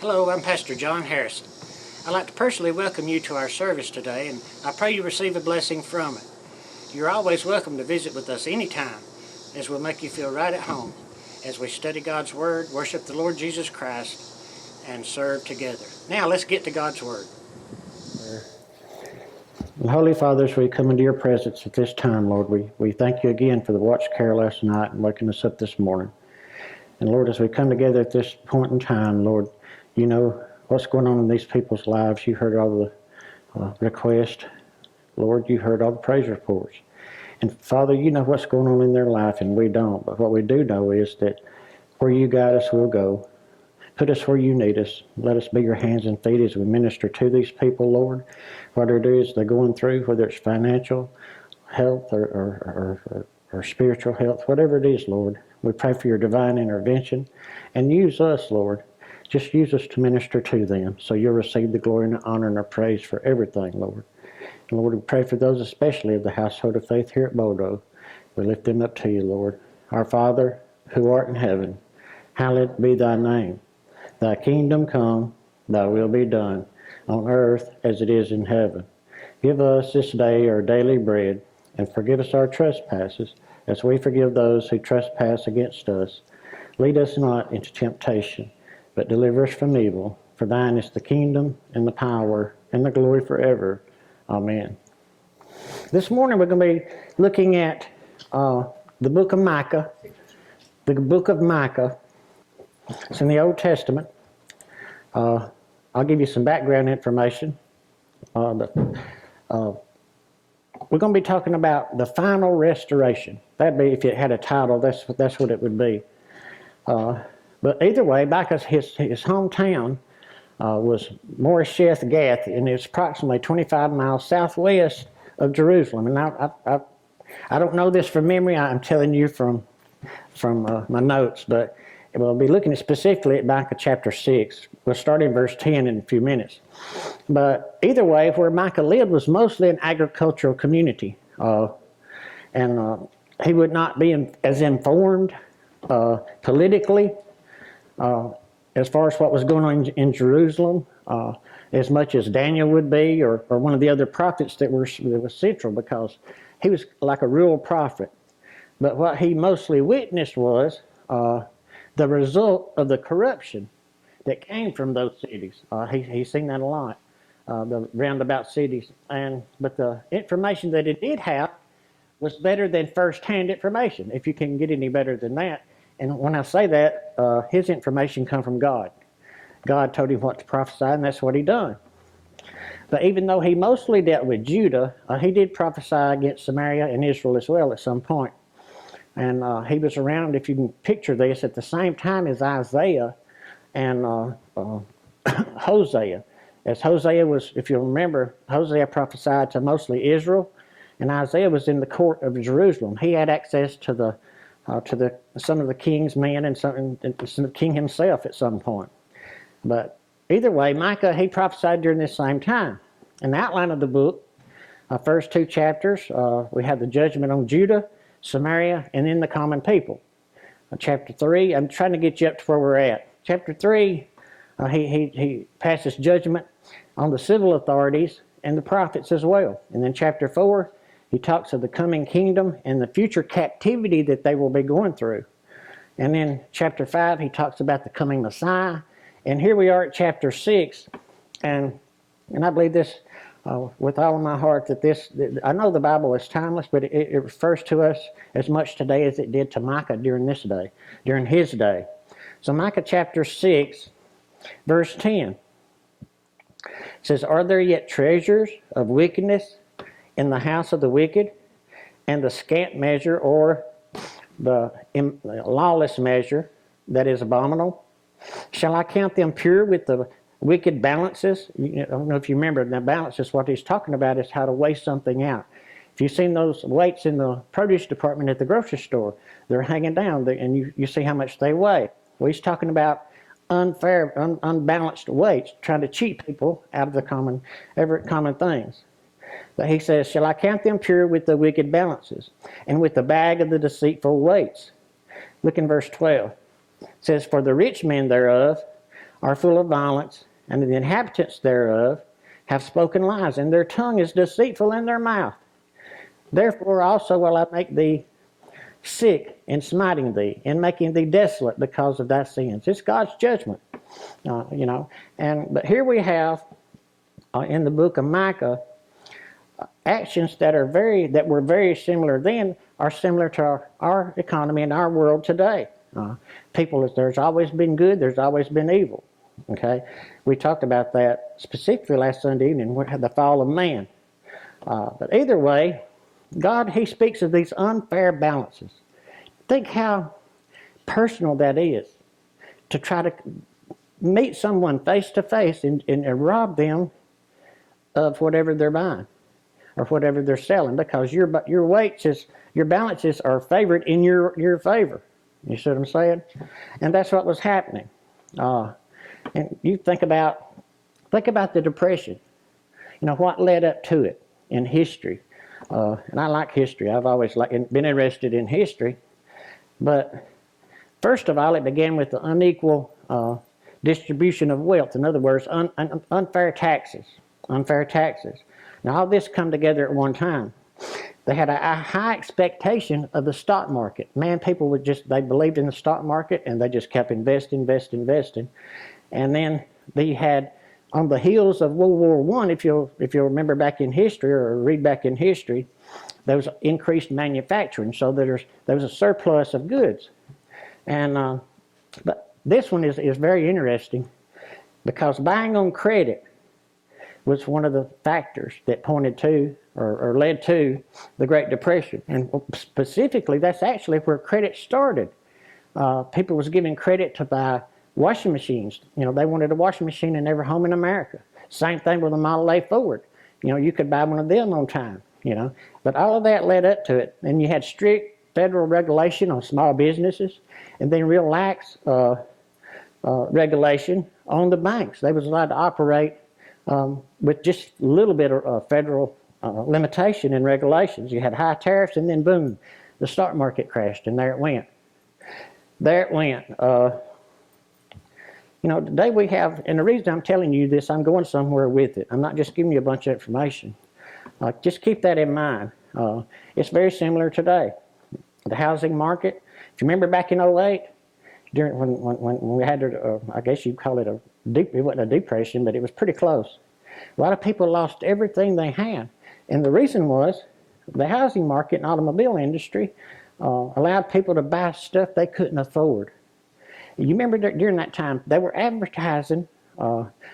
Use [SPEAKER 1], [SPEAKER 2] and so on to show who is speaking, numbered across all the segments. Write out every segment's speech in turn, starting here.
[SPEAKER 1] Hello, I'm Pastor John Harrison. I'd like to personally welcome you to our service today, and I pray you receive a blessing from it. You're always welcome to visit with us anytime, as we'll make you feel right at home as we study God's Word, worship the Lord Jesus Christ, and serve together. Now let's get to God's Word. Holy Father, as we come into your presence at this time, Lord, we thank you again for the watch care last night and waking us up this morning. And Lord, as we come together at this point in time, Lord, you know what's going on in these people's lives. You heard all the requests. Lord, you heard all the praise reports. And Father, you know what's going on in their life, and we don't. But what we do know is that where you guide us, we'll go. Put us where you need us. Let us be your hands and feet as we minister to these people, Lord. Whatever it is they're going through, whether it's financial health or spiritual health, whatever it is, Lord, we pray for your divine intervention. And use us, Lord. Just use us to minister to them so you'll receive the glory and the honor and the praise for everything, Lord. And Lord, we pray for those especially of the household of faith here at Bodo. We lift them up to you, Lord. Our Father, who art in heaven, hallowed be thy name. Thy kingdom come, thy will be done, on earth as it is in heaven. Give us this day our daily bread, and forgive us our trespasses, as we forgive those who trespass against us. Lead us not into temptation, but deliver us from evil. For thine is the kingdom, and the power, and the glory forever. Amen. This morning we're going to be looking at the book of Micah. The book of Micah. It's in the Old Testament. I'll give you some background information. We're going to be talking about the final restoration. That'd be, if it had a title, that's what it would be. But either way, Micah's his hometown was Moresheth Gath, and it's approximately 25 miles southwest of Jerusalem. And I don't know this from memory. I'm telling you from my notes, but we'll be looking specifically at Micah chapter 6. We'll start in verse 10 in a few minutes. But either way, where Micah lived was mostly an agricultural community. And he would not be as informed politically as far as what was going on in Jerusalem, as much as Daniel would be, or one of the other prophets that was central, because he was like a rural prophet. But what he mostly witnessed was the result of the corruption that came from those cities. He's seen that a lot, the roundabout cities. But the information that it did have was better than first-hand information, if you can get any better than that. And when I say that, his information come from God. God told him what to prophesy, and that's what he done. But even though he mostly dealt with Judah, he did prophesy against Samaria and Israel as well at some point. And he was around, if you can picture this, at the same time as Isaiah and Hosea. As Hosea was, if you remember, Hosea prophesied to mostly Israel, and Isaiah was in the court of Jerusalem. He had access to some of the king's men and the king himself at some point. But either way, Micah, he prophesied during this same time. In the outline of the book, first two chapters, we have the judgment on Judah, Samaria, and then the common people. Chapter 3, I'm trying to get you up to where we're at. Chapter 3, he passes judgment on the civil authorities and the prophets as well. And then chapter 4, he talks of the coming kingdom and the future captivity that they will be going through. And then chapter 5, he talks about the coming Messiah. And here we are at chapter 6. And I believe this with all of my heart, that I know the Bible is timeless, but it refers to us as much today as it did to Micah during his day. So Micah chapter 6, verse 10 says, "Are there yet treasures of wickedness in the house of the wicked, and the scant measure, or the lawless measure that is abominable? Shall I count them pure with the wicked balances?" I don't know if you remember, the balances, what he's talking about is how to weigh something out. If you've seen those weights in the produce department at the grocery store, they're hanging down, and you see how much they weigh. Well, he's talking about unfair, unbalanced weights, trying to cheat people out of the common things. But he says, "Shall I count them pure with the wicked balances, and with the bag of the deceitful weights?" Look in verse 12. It says, "For the rich men thereof are full of violence, and the inhabitants thereof have spoken lies, and their tongue is deceitful in their mouth. Therefore also will I make thee sick in smiting thee, and making thee desolate because of thy sins. It's God's judgment, But here we have in the book of Micah actions that were very similar then are similar to our economy and our world today. There's always been good, there's always been evil. Okay, we talked about that specifically last Sunday evening. We had the fall of man. But either way, God, He speaks of these unfair balances. Think how personal that is, to try to meet someone face to face and rob them of whatever they're buying or whatever they're selling, because your balances are favored in your favor. You see what I'm saying? And that's what was happening. And you think about the Depression. What led up to it in history. And I like history. I've always been interested in history. But first of all, it began with the unequal distribution of wealth. In other words, unfair taxes. Unfair taxes. Now, all this come together at one time. They had a high expectation of the stock market. Man, people they believed in the stock market, and they just kept investing. And then they had, on the heels of World War I, if you'll remember back in history or read back in history, there was increased manufacturing, so there was a surplus of goods. And but this one is very interesting, because buying on credit was one of the factors that pointed to or led to the Great Depression. And specifically, that's actually where credit started. People was giving credit to buy washing machines. They wanted a washing machine in every home in America. Same thing with a Model A Ford. You could buy one of them on time. But all of that led up to it. And you had strict federal regulation on small businesses, and then real lax regulation on the banks. They was allowed to operate with just a little bit of federal limitation and regulations. You had high tariffs, and then boom, the stock market crashed, and there it went. Today we have, and the reason I'm telling you this, I'm going somewhere with it. I'm not just giving you a bunch of information. Just keep that in mind. It's very similar today. The housing market, if you remember back in 2008, when we had, I guess you'd call it it wasn't a depression, but it was pretty close. A lot of people lost everything they had. And the reason was the housing market and automobile industry allowed people to buy stuff they couldn't afford. You remember during that time, they were advertising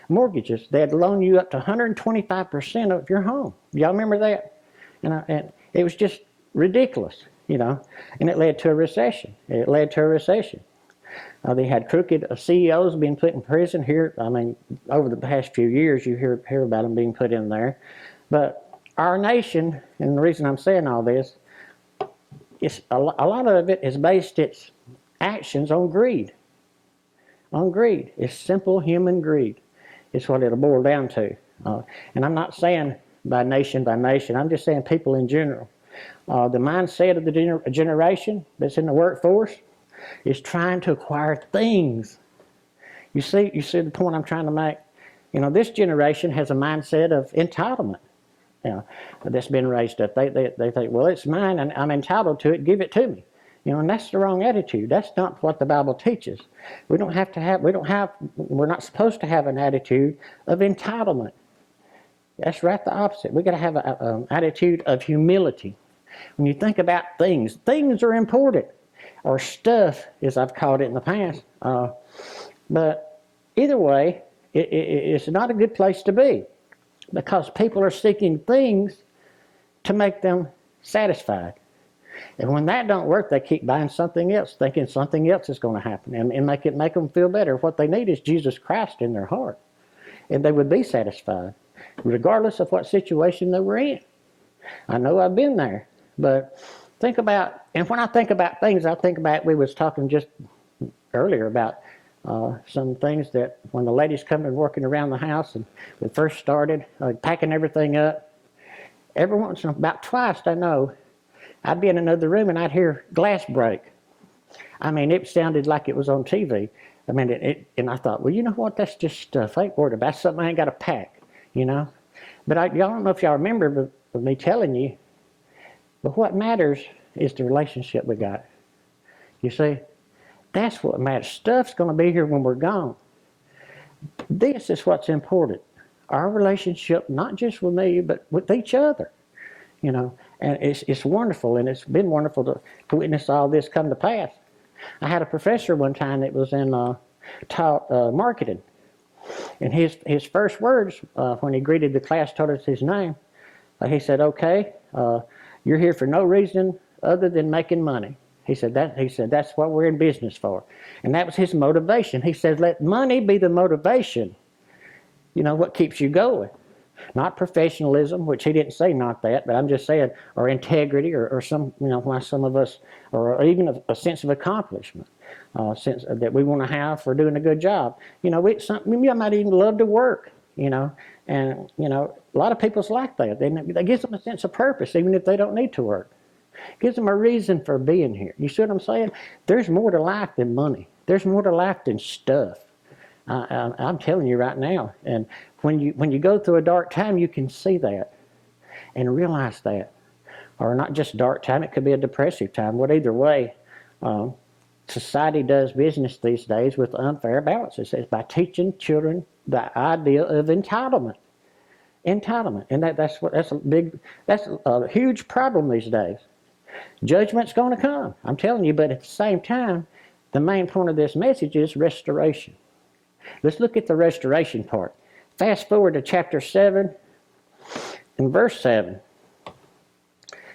[SPEAKER 1] mortgages. They'd loan you up to 125% of your home. Y'all remember that? And it was just ridiculous, and it led to a recession. They had crooked CEOs being put in prison here. Over the past few years, you hear about them being put in there. But our nation, and the reason I'm saying all this, is a lot of it is based its actions on greed. It's simple human greed. It's what it'll boil down to. And I'm not saying by nation, I'm just saying people in general. The mindset of the generation that's in the workforce is trying to acquire things. You see the point I'm trying to make? This generation has a mindset of entitlement. That's been raised up. They think, well, it's mine and I'm entitled to it, give it to me. And that's the wrong attitude. That's not what the Bible teaches. We're not supposed to have an attitude of entitlement. That's right the opposite. We've got to have an attitude of humility. When you think about things are important, or stuff, as I've called it in the past. But either way, it's not a good place to be, because people are seeking things to make them satisfied. And when that don't work, they keep buying something else, thinking something else is going to happen and make them feel better. What they need is Jesus Christ in their heart, and they would be satisfied, regardless of what situation they were in. I know I've been there, but and when I think about things, I think about, we was talking just earlier about some things that when the ladies come and working around the house, and we first started packing everything up, every once in about twice, I know, I'd be in another room and I'd hear glass break. It sounded like it was on TV. I mean, and I thought, well, you know what? That's just a fake word. That's something I ain't got to pack, you know. But y'all don't know if y'all remember me telling you, but what matters is the relationship we got. You see, that's what matters. Stuff's going to be here when we're gone. This is what's important. Our relationship, not just with me, but with each other, you know. And it's wonderful, and it's been wonderful to witness all this come to pass. I had a professor one time that was taught marketing. And his first words when he greeted the class, told us his name, he said, okay, you're here for no reason other than making money. He said that's what we're in business for. And that was his motivation. He said, let money be the motivation, you know, what keeps you going. Not professionalism, which he didn't say not that, but I'm just saying, or integrity, or some, you know, why some of us, or even a sense of accomplishment, sense that we want to have for doing a good job. You know, we might even love to work, you know, and, you know, a lot of people's like that. That gives them a sense of purpose, even if they don't need to work. It gives them a reason for being here. You see what I'm saying? There's more to life than money. There's more to life than stuff. I'm telling you right now. And when you go through a dark time, you can see that and realize that. Or not just dark time, it could be a depressive time. But either way, society does business these days with unfair balances. It's by teaching children the idea of entitlement. Entitlement. And that's a huge problem these days. Judgment's going to come, I'm telling you, but at the same time, the main point of this message is restoration. Let's look at the restoration part. Fast forward to chapter 7 and verse 7.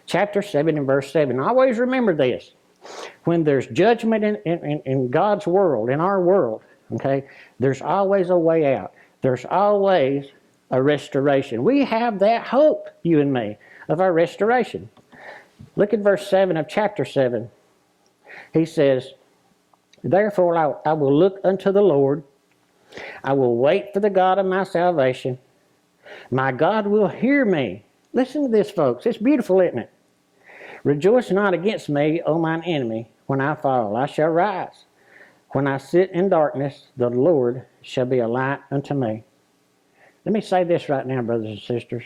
[SPEAKER 1] Chapter 7 and verse 7. Always remember this. When there's judgment in God's world, in our world, okay, there's always a way out. There's always a restoration. We have that hope, you and me, of our restoration. Look at verse 7 of chapter 7. He says, therefore I will look unto the Lord. I will wait for the God of my salvation. My God will hear me. Listen to this, folks. It's beautiful, isn't it? Rejoice not against me, O mine enemy. When I fall, I shall rise. When I sit in darkness, the Lord shall be a light unto me. Let me say this right now, brothers and sisters.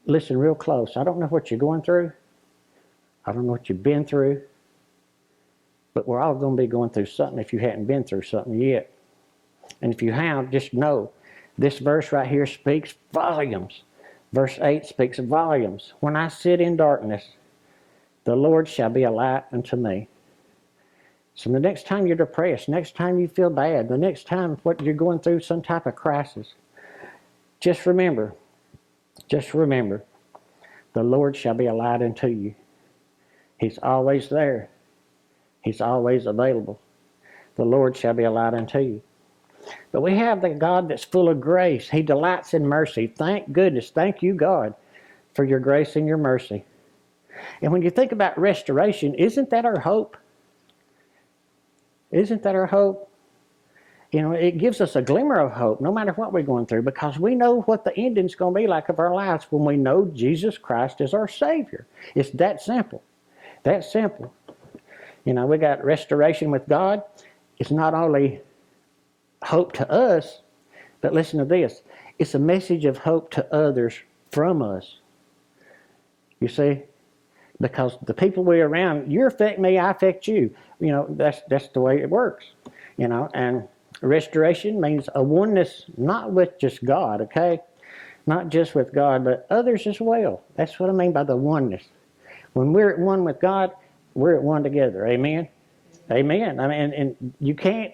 [SPEAKER 1] Listen real close. I don't know what you're going through. I don't know what you've been through. But we're all going to be going through something if you hadn't been through something yet. And if you have, just know this verse right here speaks volumes. Verse 8 speaks volumes. When I sit in darkness, the Lord shall be a light unto me. So the next time you're depressed, next time you feel bad, the next time what you're going through some type of crisis, just remember, the Lord shall be a light unto you. He's always there. He's always available. The Lord shall be a light unto you. But we have the God that's full of grace. He delights in mercy. Thank goodness. Thank you, God, for your grace and your mercy. And when you think about restoration, isn't that our hope? Isn't that our hope? You know, it gives us a glimmer of hope no matter what we're going through, because we know what the ending's going to be like of our lives when we know Jesus Christ is our Savior. It's that simple. That simple. You know, we got restoration with God. It's not only hope to us, but listen to this. It's a message of hope to others from us. You see? Because the people we're around, you affect me, I affect you. You know, that's the way it works. You know, and restoration means a oneness, not with just God, okay? Not just with God, but others as well. That's what I mean by the oneness. When we're at one with God, we're at one together. Amen? Amen. I mean, and you can't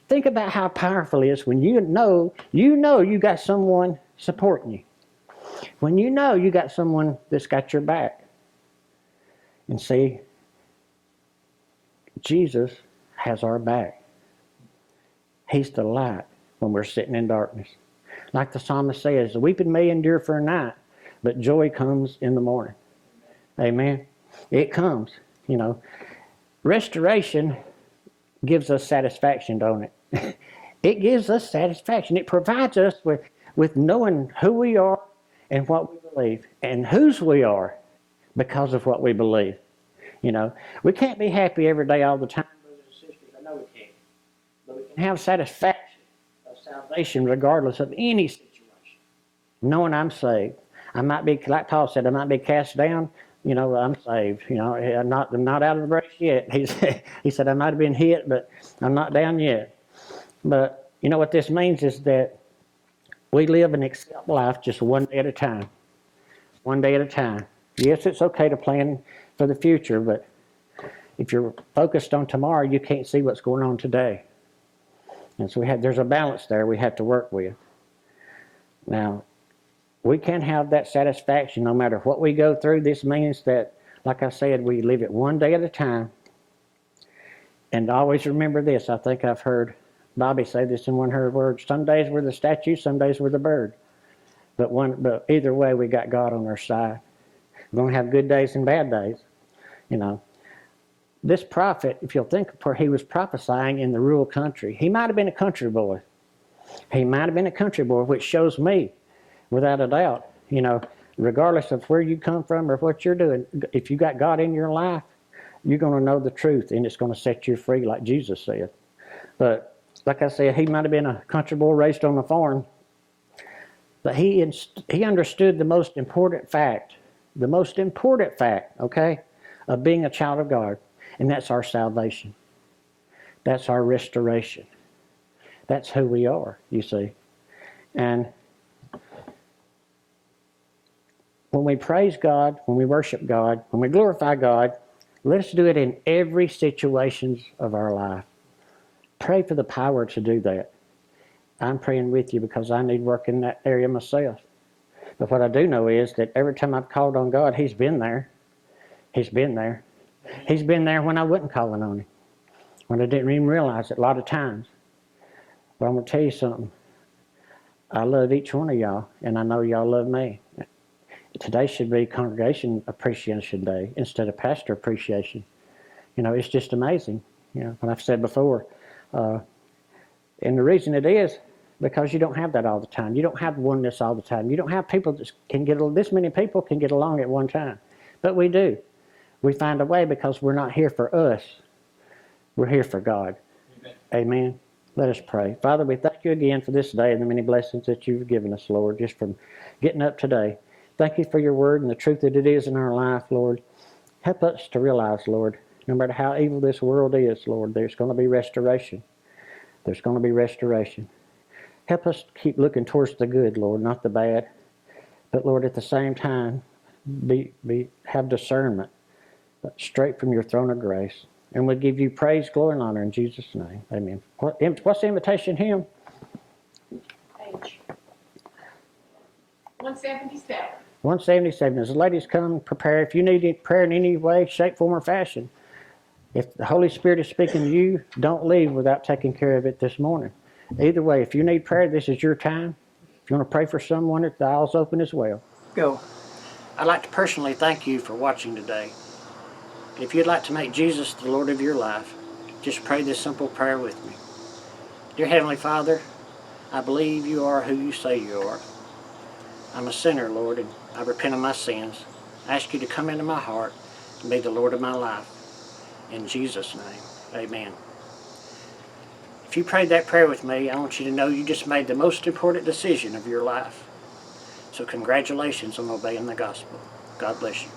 [SPEAKER 1] think about how powerful it is when you know you got someone supporting you. When you know you got someone that's got your back. And see, Jesus has our back. He's the light when we're sitting in darkness. Like the psalmist says, the weeping may endure for a night, but joy comes in the morning. Amen. It comes, you know. Restoration gives us satisfaction, don't it? It gives us satisfaction. It provides us with knowing who we are and what we believe, and whose we are because of what we believe. You know, we can't be happy every day all the time, brothers and sisters. I know we can't. So we can have satisfaction of salvation regardless of any situation, knowing I'm saved. I might be, like Paul said, I might be cast down. I'm saved. I'm not out of the race yet. He said I might have been hit, but I'm not down yet. But what this means is that we live and accept life just one day at a time. One day at a time. Yes, it's okay to plan for the future, but if you're focused on tomorrow, you can't see what's going on today. And so there's a balance there we have to work with. Now, we can have that satisfaction no matter what we go through. This means that, like I said, we live it one day at a time. And always remember this. I think I've heard Bobby say this in one of her words. Some days we're the statue, some days we're the bird. But either way, we got God on our side. We're going to have good days and bad days. This prophet, if you'll think of he was prophesying in the rural country. He might have been a country boy. Which shows me, without a doubt, regardless of where you come from or what you're doing, if you got God in your life, you're going to know the truth, and it's going to set you free, like Jesus said. But like I said, he might have been a country boy raised on a farm, but he understood the most important fact, okay, of being a child of God, and that's our salvation. That's our restoration. That's who we are, you see. And when we praise God, when we worship God, when we glorify God, let us do it in every situation of our life. Pray for the power to do that. I'm praying with you because I need work in that area myself. But what I do know is that every time I've called on God, He's been there. He's been there. He's been there when I wasn't calling on Him, when I didn't even realize it a lot of times. But I'm going to tell you something. I love each one of y'all, and I know y'all love me. Today should be Congregation Appreciation Day instead of Pastor Appreciation. It's just amazing. What I've said before. And the reason it is because you don't have that all the time. You don't have oneness all the time. You don't have people that this many people can get along at one time. But we do. We find a way because we're not here for us. We're here for God. Amen. Amen. Let us pray. Father, we thank you again for this day and the many blessings that you've given us, Lord, just from getting up today. Thank you for your word and the truth that it is in our life, Lord. Help us to realize, Lord, no matter how evil this world is, Lord, there's going to be restoration. There's going to be restoration. Help us keep looking towards the good, Lord, not the bad. But, Lord, at the same time, have discernment straight from your throne of grace. And we give you praise, glory, and honor in Jesus' name. Amen. What's the invitation hymn?
[SPEAKER 2] Page 177.
[SPEAKER 1] 177. As the ladies come, prepare. If you need prayer in any way, shape, form, or fashion, if the Holy Spirit is speaking to you, don't leave without taking care of it this morning. Either way, if you need prayer, this is your time. If you want to pray for someone, the aisle's open as well. Go. I'd like to personally thank you for watching today. If you'd like to make Jesus the Lord of your life, just pray this simple prayer with me. Dear Heavenly Father, I believe you are who you say you are. I'm a sinner, Lord, and I repent of my sins. I ask you to come into my heart and be the Lord of my life. In Jesus' name, amen. If you prayed that prayer with me, I want you to know you just made the most important decision of your life. So congratulations on obeying the gospel. God bless you.